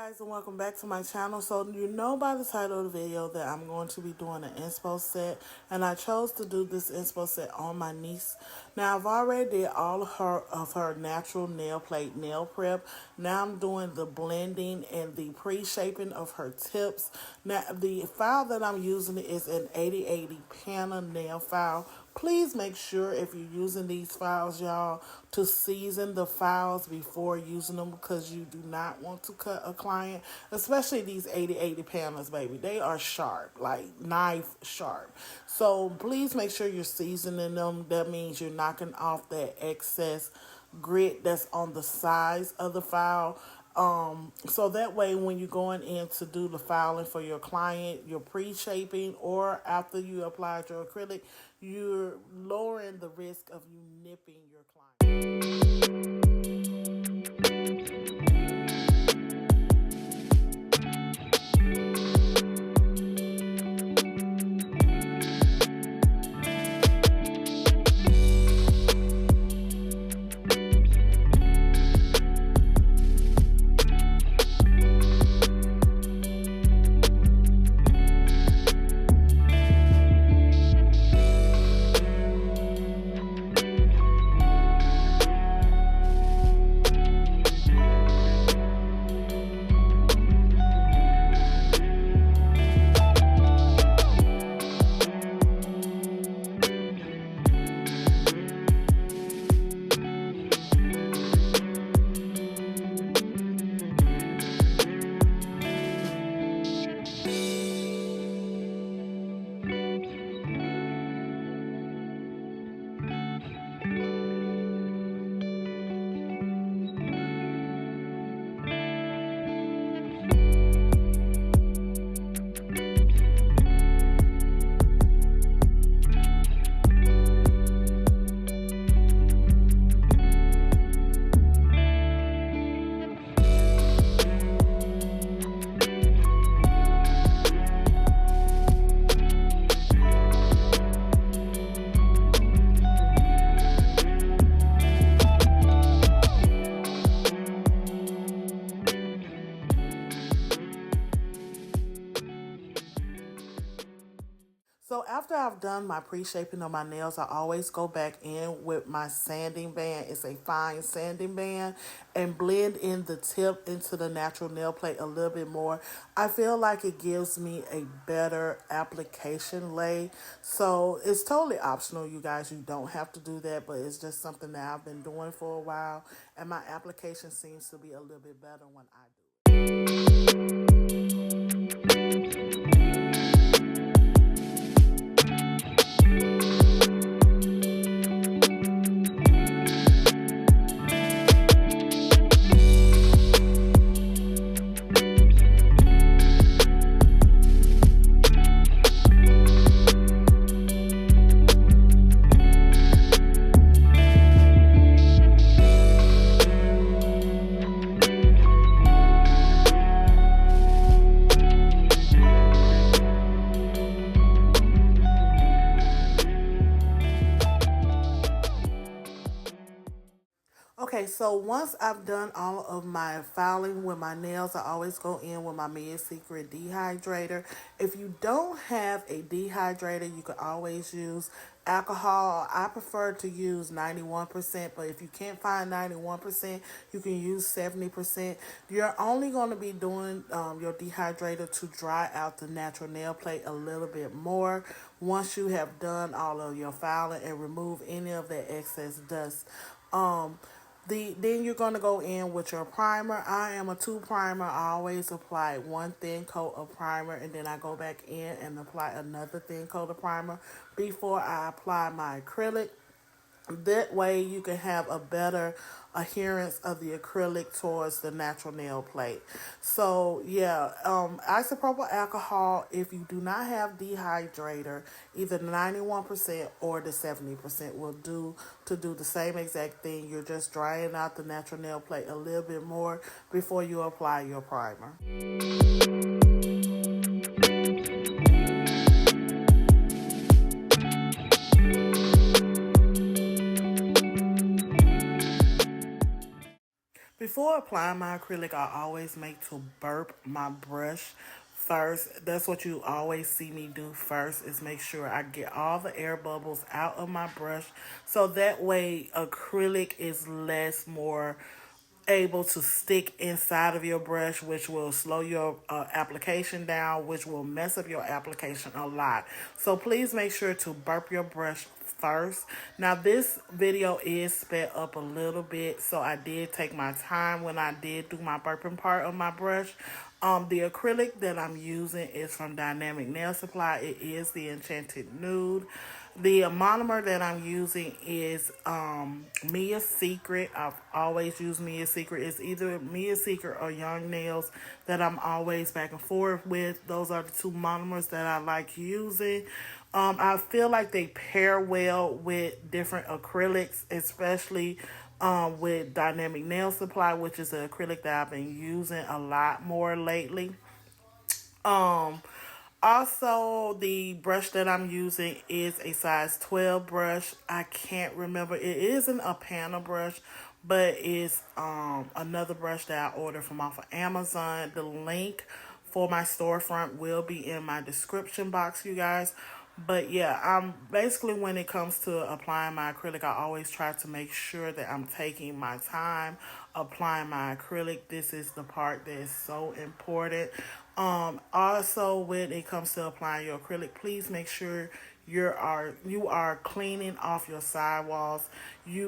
Guys, and welcome back to my channel. So you know by the title of the video that I'm going to be doing an inspo set, and I chose to do this inspo set on my niece. Now I've already did all of her natural nail plate nail prep. Now I'm doing the blending and the pre-shaping of her tips. Now the file that I'm using is an 8080 Panna nail file. Please make sure if you're using these files, y'all, to season the files before using them, because you do not want to cut a client, especially these 8080 panels, baby. They are sharp, like knife sharp. So please make sure you're seasoning them. That means you're knocking off that excess grit that's on the sides of the file. So that way when you're going in to do the filing for your client, you're pre-shaping, or after you applied your acrylic, you're lowering the risk of you nipping your client. So after I've done my pre-shaping of my nails, I always go back in with my sanding band. It's a fine sanding band, and blend in the tip into the natural nail plate a little bit more. I feel like it gives me a better application lay. So it's totally optional, you guys. You don't have to do that, but it's just something that I've been doing for a while, and my application seems to be a little bit better when I do it. Okay, so once I've done all of my filing with my nails, I always go in with my Mid Secret dehydrator. If you don't have a dehydrator, you can always use alcohol. I prefer to use 91%, but if you can't find 91%, you can use 70%. You're only going to be doing your dehydrator to dry out the natural nail plate a little bit more once you have done all of your filing and remove any of that excess dust. Then you're going to go in with your primer. I am a 2 primer. I always apply one thin coat of primer, and then I go back in and apply another thin coat of primer before I apply my acrylic. That way you can have a better adherence of the acrylic towards the natural nail plate. So yeah, isopropyl alcohol, if you do not have dehydrator, either 91% or the 70% will do to do the same exact thing. You're just drying out the natural nail plate a little bit more before you apply your primer. Before applying my acrylic, I always make to burp my brush first. That's what you always see me do first, is make sure I get all the air bubbles out of my brush, so that way acrylic is more able to stick inside of your brush, which will slow your application down, which will mess up your application a lot. So please make sure to burp your brush first. Now this video is sped up a little bit, so I did take my time when I did do my burping part of my brush. The acrylic that I'm using is from Dynamic Nail Supply. It is the Enchanted Nude. The monomer that I'm using is Mia's Secret. I've always used Mia's Secret. It's either Mia's Secret or Young Nails that I'm always back and forth with. Those are the two monomers that I like using. I feel like they pair well with different acrylics, especially with Dynamic Nail Supply, which is an acrylic that I've been using a lot more lately. Um, Also, the brush that I'm using is a size 12 brush. I can't remember. It isn't a panel brush, but it's another brush that I ordered from off of Amazon. The link for my storefront will be in my description box, you guys. But yeah, basically, when it comes to applying my acrylic, I always try to make sure that I'm taking my time applying my acrylic. This is the part that is so important. Also, when it comes to applying your acrylic, please make sure you are cleaning off your sidewalls.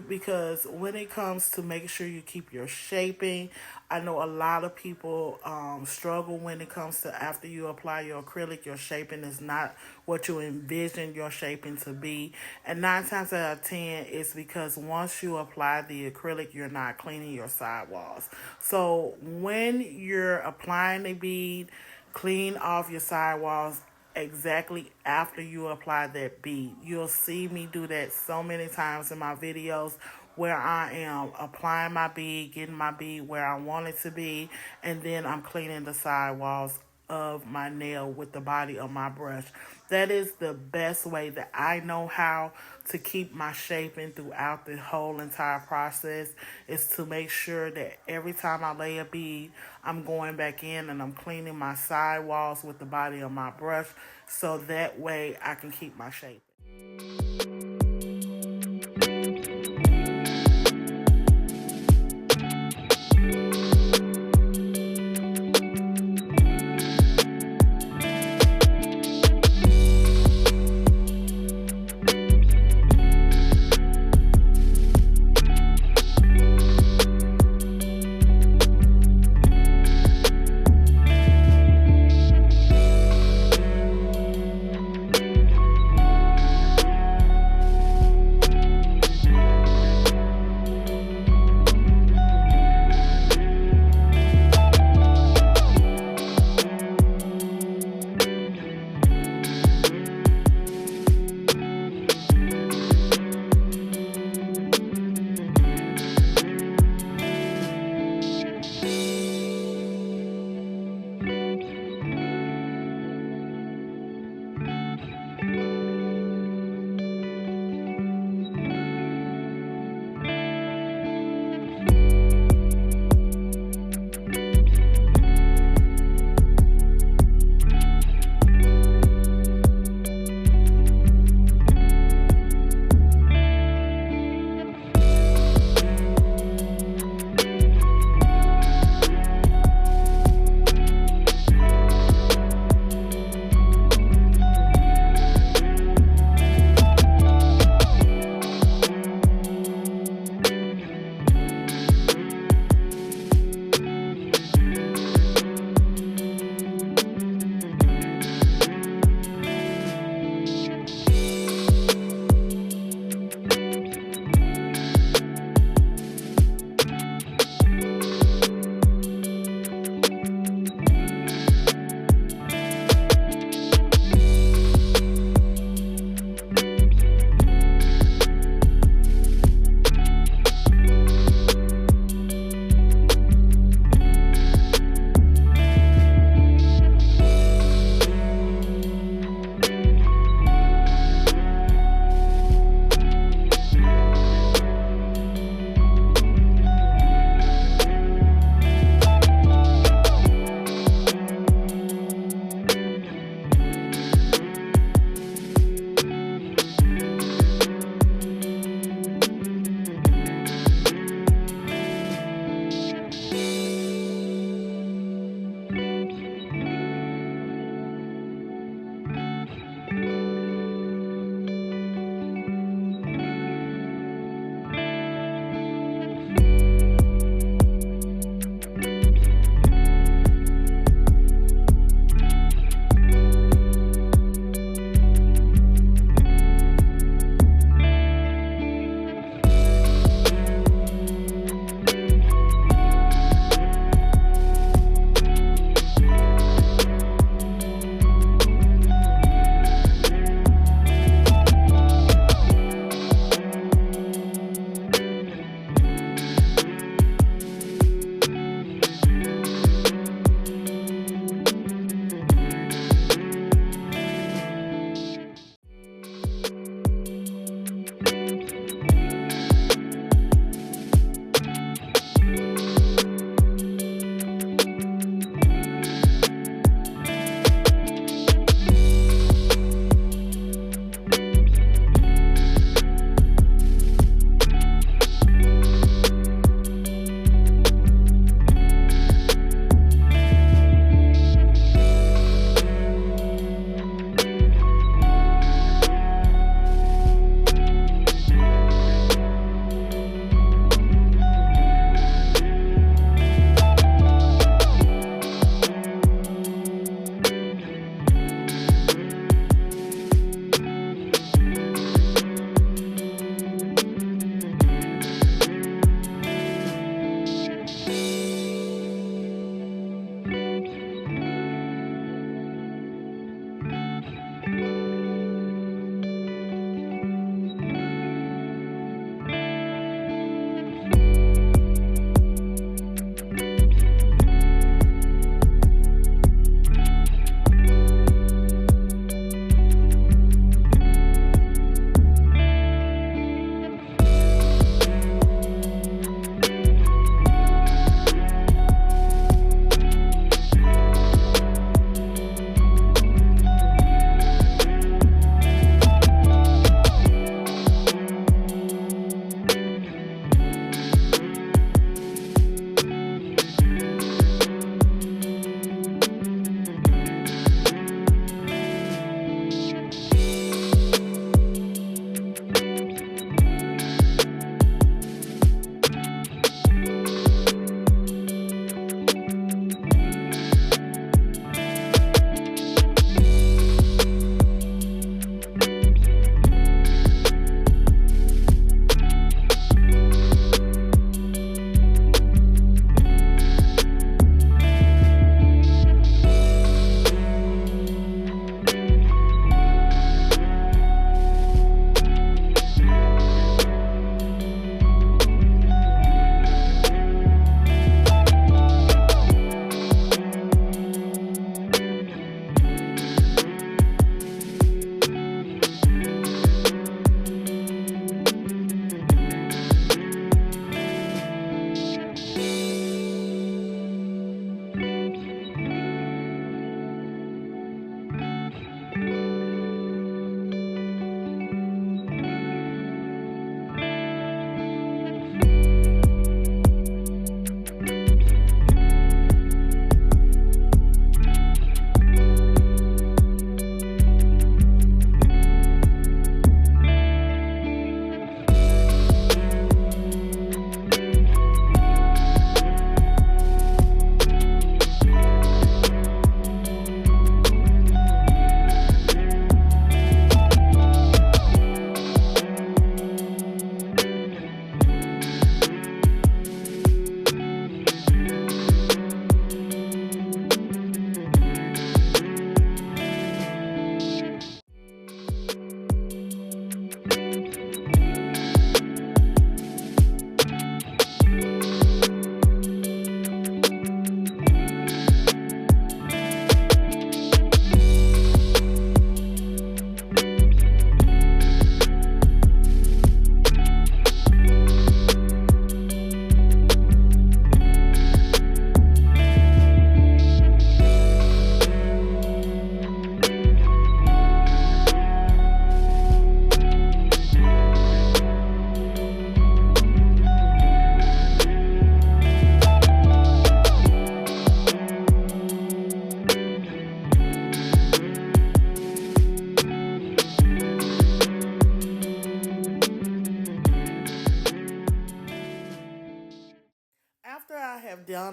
Because when it comes to making sure you keep your shaping, I know a lot of people struggle when it comes to, after you apply your acrylic, your shaping is not what you envision your shaping to be. And 9 times out of 10, it's because once you apply the acrylic, you're not cleaning your sidewalls. So when you're applying the bead, clean off your sidewalls exactly after you apply that bead. You'll see me do that so many times in my videos, where I am applying my bead, getting my bead where I want it to be, and then I'm cleaning the sidewalls of my nail with the body of my brush. That is the best way that I know how to keep my shaping throughout the whole entire process, is to make sure that every time I lay a bead, I'm going back in and I'm cleaning my sidewalls with the body of my brush, so that way I can keep my shaping.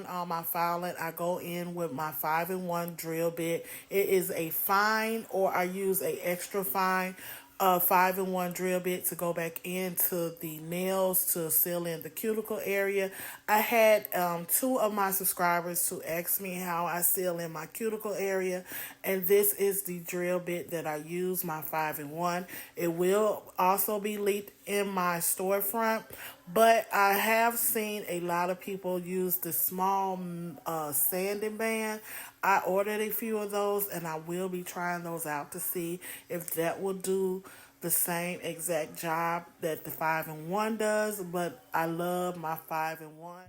on my filing, I go in with my 5-in-1 drill bit. It is a fine, or I use a extra fine 5-in-1 drill bit to go back into the nails to seal in the cuticle area. I had two of my subscribers to ask me how I seal in my cuticle area, and this is the drill bit that I use, my 5-in-1. It will also be leaked in my storefront, but I have seen a lot of people use the small sanding band. I ordered a few of those, and I will be trying those out to see if that will do the same exact job that the 5-in-1 does. But I love my 5-in-1.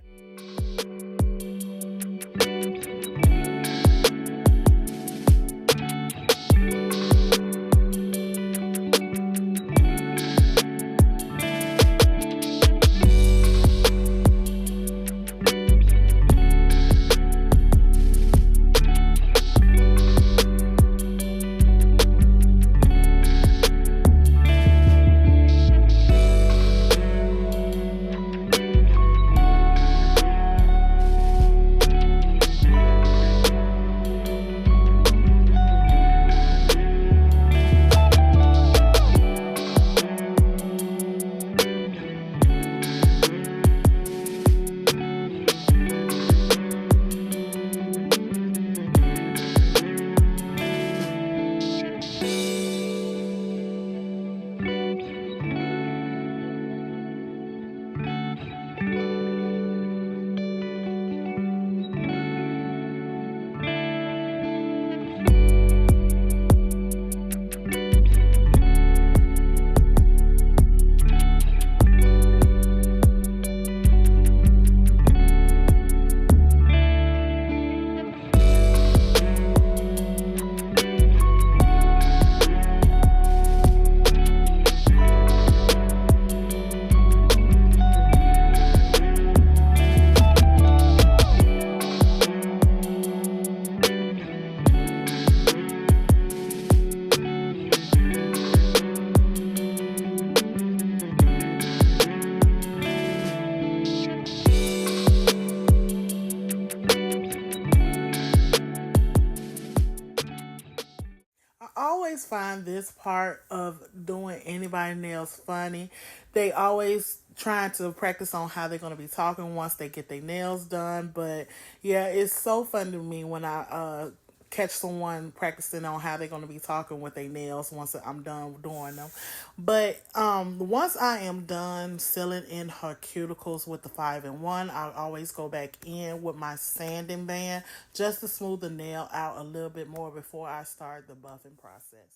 Always find this part of doing anybody nails funny. They always trying to practice on how they're going to be talking once they get their nails done. But yeah, it's so fun to me when I catch someone practicing on how they're going to be talking with their nails once I'm done doing them. But once I am done sealing in her cuticles with the 5-in-1, I'll always go back in with my sanding band just to smooth the nail out a little bit more before I start the buffing process.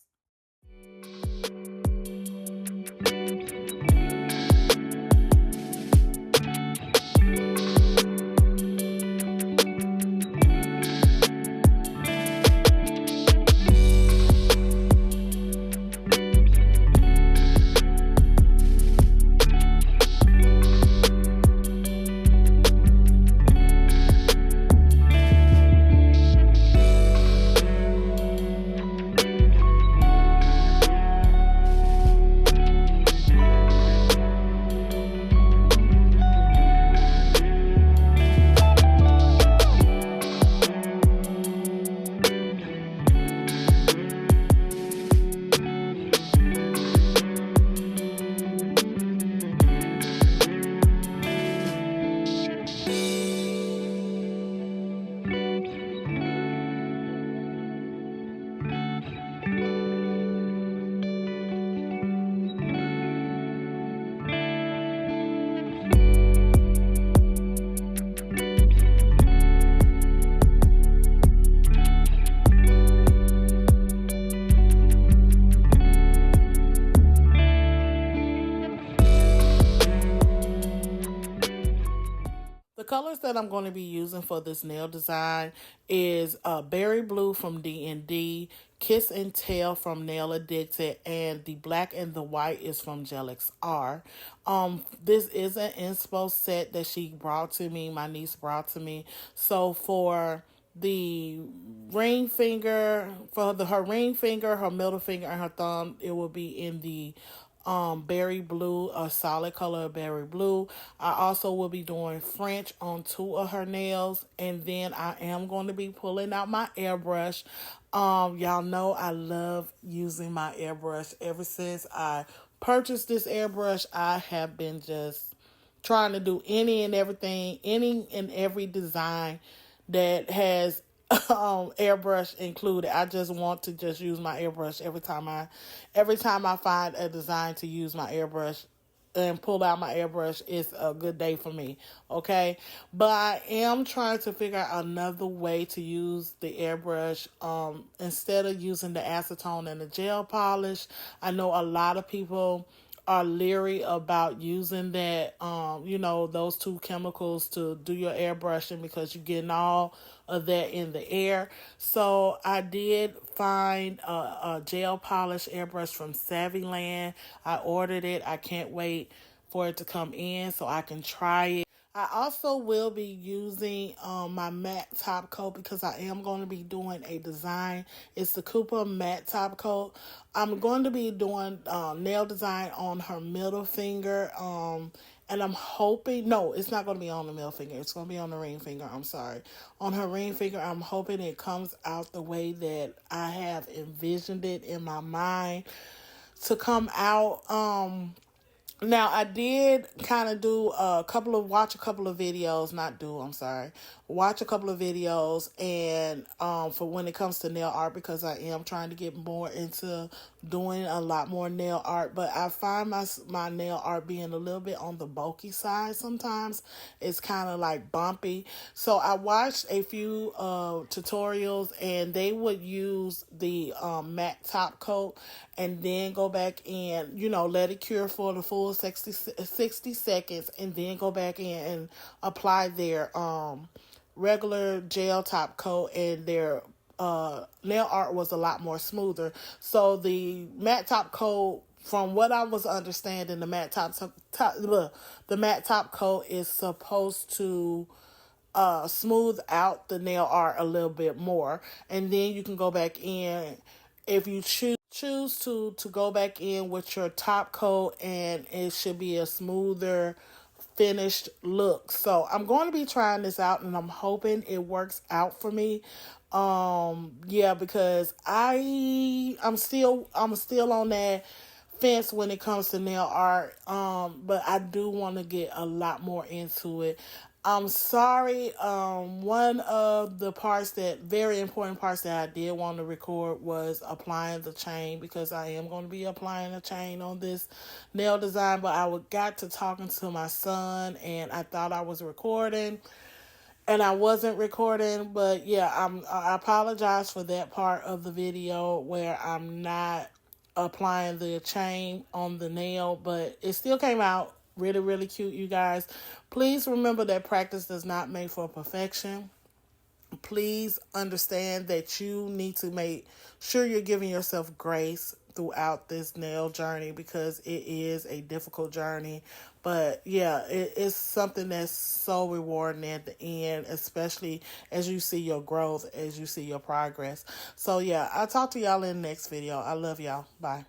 The colors that I'm going to be using for this nail design is Berry Blue from D&D, Kiss and Tell from Nail Addicted, and the black and the white is from Gelixir. This is an inspo set that she brought to me, my niece brought to me. So for the ring finger, her ring finger, her middle finger, and her thumb, it will be in the berry blue, a solid color of berry blue. I also will be doing French on 2 of her nails, and then I am going to be pulling out my airbrush. Y'all know I love using my airbrush. Ever since I purchased this airbrush, I have been just trying to do any and everything, any and every design that has airbrush included. I just want to just use my airbrush every time I find a design to use my airbrush and pull out my airbrush. It's a good day for me. Okay, but I am trying to figure out another way to use the airbrush instead of using the acetone and the gel polish. I know a lot of people are leery about using that, those two chemicals to do your airbrushing because you're getting all of that in the air. So I did find a gel polish airbrush from Savvyland. I ordered it. I can't wait for it to come in so I can try it. I also will be using my matte top coat because I am going to be doing a design. It's the Cooper matte top coat. I'm going to be doing nail design on her middle finger. And I'm hoping, no, it's not going to be on the middle finger. It's going to be on the ring finger. I'm sorry. On her ring finger, I'm hoping it comes out the way that I have envisioned it in my mind to come out. Now, I did kind of watch a couple of videos, watch a couple of videos, and for when it comes to nail art, because I am trying to get more into doing a lot more nail art, but I find my nail art being a little bit on the bulky side sometimes. It's kind of like bumpy. So I watched a few tutorials, and they would use the matte top coat and then go back and, let it cure for the full 60 seconds, and then go back in and apply their regular gel top coat, and their nail art was a lot more smoother. So the matte top coat, from what I was understanding, the matte top coat is supposed to smooth out the nail art a little bit more, and then you can go back in if you choose to go back in with your top coat, and it should be a smoother finished look. So I'm going to be trying this out, and I'm hoping it works out for me. Because I'm still on that fence when it comes to nail art. But I do want to get a lot more into it. I'm sorry. One of the very important parts that I did want to record was applying the chain, because I am going to be applying a chain on this nail design. But I got to talking to my son, and I thought I was recording, and I wasn't recording. But yeah, I apologize for that part of the video where I'm not applying the chain on the nail, but it still came out really, really cute, you guys. Please remember that practice does not make for perfection. Please understand that you need to make sure you're giving yourself grace throughout this nail journey, because it is a difficult journey. But yeah, it's something that's so rewarding at the end, especially as you see your growth, as you see your progress. So yeah, I'll talk to y'all in the next video. I love y'all. Bye.